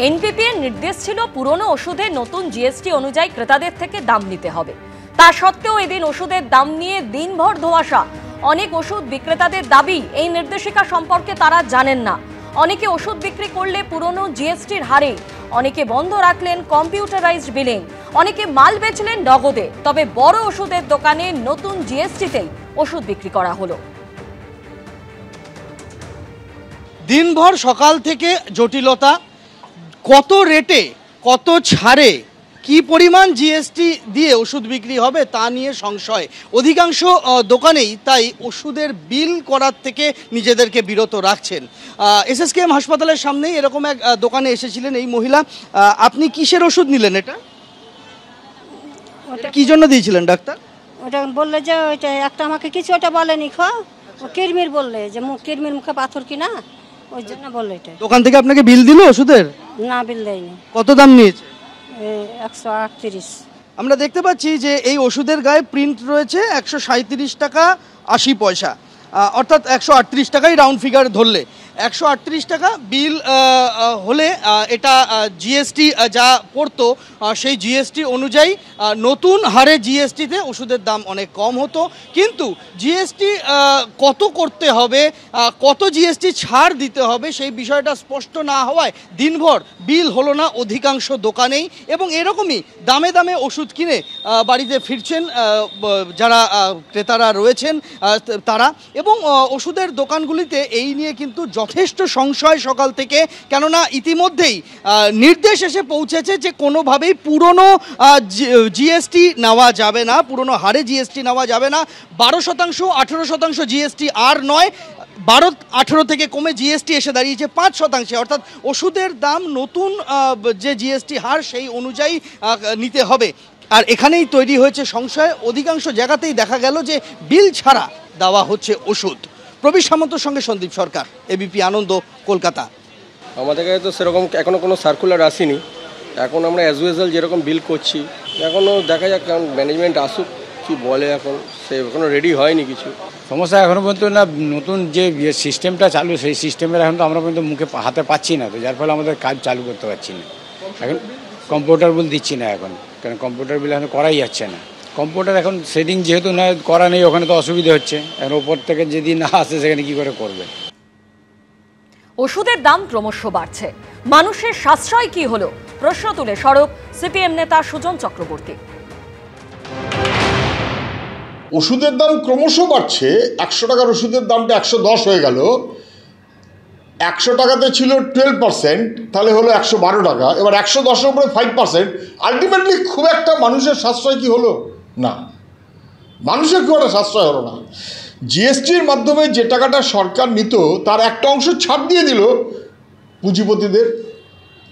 NPP এর নির্দেশ ছিল পুরনো ওষুধে নতুন জিএসটি অনুযায়ী ক্রেতাদের থেকে দাম নিতে হবে। তা সত্ত্বেও এদিন ওষুধের দাম নিয়ে দিনভর ধোঁয়াশা। অনেক ওষুধ বিক্রেতাদের দাবি এই নির্দেশিকা সম্পর্কে তারা জানেন না। অনেকে ওষুধ বিক্রি করলে পুরনো জিএসটির হারে, অনেকে বন্ধ রাখলেন কম্পিউটারাইজড বিলিং, অনেকে মাল বেচলেন নগদে। তবে বড় ওষুধের দোকানে নতুন জিএসটিতেই ওষুধ বিক্রি করা হলো। দিনভর সকাল থেকে জটিলতা, কত রেটে কত ছাড়ে কি পরিমাণ জিএসটি দিয়ে ওষুধ বিক্রি হবে তা নিয়ে সংশয়। অধিকাংশ দোকানেই তাই ওষুধের বিল করার থেকে নিজেদেরকে বিরত রাখছেন। এসএসকেএম হাসপাতালের সামনেই এরকম এক দোকানে এসেছিলেন এই মহিলা। আপনি কিসের ওষুধ নিলেন? এটা কি জন্য দিয়েছিলেন ডাক্তার? ওটা বললে যে ওইটা একটা আমাকে কিছু ওটা বলেনি, ও কিরমির বললে যে কিরমির মুখে পাথর কিনা, ওই জন্য বললো। এটা দোকান থেকে আপনাকে বিল দিল ওষুধের? না, বিল দেয়নি। কত দাম নিয়েছে? 138। আমরা দেখতে পাচ্ছি যে এই ওষুধের গায়ে প্রিন্ট রয়েছে 137 টাকা 80 পয়সা, অর্থাৎ 138 টাকাই রাউন্ড ফিগার ধরলে 138 টাকা বিল হলে এটা জিএসটি যা পড়তো সেই জিএসটি অনুযায়ী নতুন হারে জিএসটিতে ওষুধের দাম অনেক কম হতো। কিন্তু জিএসটি কত করতে হবে, কত জিএসটি ছাড় দিতে হবে সেই বিষয়টা স্পষ্ট না হওয়ায় দিনভর বিল হলো না অধিকাংশ দোকানেই। এবং এরকমই দামে দামে ওষুধ কিনে বাড়িতে ফিরছেন যারা ক্রেতারা রয়েছেন তারা। এবং ওষুধের দোকানগুলিতে এই নিয়ে কিন্তু যথেষ্ট সংশয় সকাল থেকে, কেননা ইতিমধ্যেই নির্দেশ এসে পৌঁছেছে যে কোনোভাবেই পুরনো জিএসটি নেওয়া যাবে না, পুরনো হারে জিএসটি নেওয়া যাবে না। 12%, 18% জিএসটি আর নয়, 12-18 থেকে কমে জিএসটি এসে দাঁড়িয়েছে 5%। অর্থাৎ ওষুধের দাম নতুন যে জিএসটি হার সেই অনুযায়ী নিতে হবে। আর এখানেই তৈরি হয়েছে সংশয়। অধিকাংশ জায়গাতেই দেখা গেল যে বিল ছাড়া দেওয়া হচ্ছে ওষুধ। প্রবীর সামন্তর সঙ্গে সন্দীপ সরকার, এবিপি আনন্দ, কলকাতা। আমাদের কাছে তো সেরকম এখনও কোনো সার্কুলার আসেনি। এখন আমরা অ্যাজ ইউজুয়াল যেরকম বিল করছি, এখনও দেখা যাক কারণ ম্যানেজমেন্ট আসুক কি বলে। এখন সে এখনও রেডি হয়নি কিছু। সমস্যা এখনও পর্যন্ত না, নতুন যে সিস্টেমটা চালু সেই সিস্টেমের এখন তো আমরা পর্যন্ত মুখে হাতে পাচ্ছি না, তো যার ফলে আমাদের কাজ চালু করতে পারছি না। এখন কম্পিউটার বিল দিচ্ছি না এখন, কারণ কম্পিউটার বিল এখন করাই যাচ্ছে না। কম্পিউটার এখন সেটিং যেহেতু না করা নেই, ওখানে তো অসুবিধা হচ্ছে। এখন ওপর থেকে যদি না আসে সেখানে কি করে করবে। ওষুধের দাম ক্রমশ বাড়ছে, মানুষের সাশ্রয় কি হলো প্রশ্ন তুলে সরব সিপিএম নেতা সুজন চক্রবর্তী। ওষুধের দাম ক্রমশ বাড়ছে। 100 টাকার ওষুধের দামটা 110 হয়ে গেল। 100 টাকাতে ছিল 12%, তাহলে হলো 112 টাকা। এবার 110-এর উপরে 5%। আলটিমেটলি খুব একটা মানুষের সাশ্রয় কি হলো? না, মানুষের খুব একটা সাশ্রয় হলো না। জিএসটির মাধ্যমে যে টাকাটা সরকার নিত তার একটা অংশ ছাড় দিয়ে দিল পুঁজিপতিদের,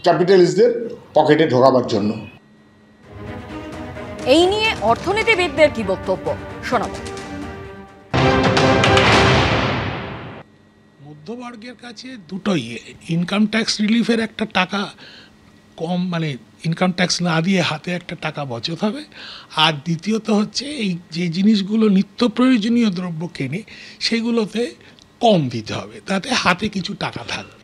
ক্যাপিটালিস্টদের পকেটে ঢোকাবার জন্য। এই নিয়ে অর্থনীতিবিদদের কি বক্তব্য শোনাব। মধ্যবর্গের কাছে দুটোই, ইনকাম ট্যাক্স রিলিফের একটা টাকা কম, মানে ইনকাম ট্যাক্স না দিয়ে হাতে একটা টাকা বচত হবে। আর দ্বিতীয়ত হচ্ছে এই যে জিনিসগুলো নিত্য প্রয়োজনীয় দ্রব্য কেনে সেগুলোতে কম দিতে হবে, তাতে হাতে কিছু টাকা থাকবে।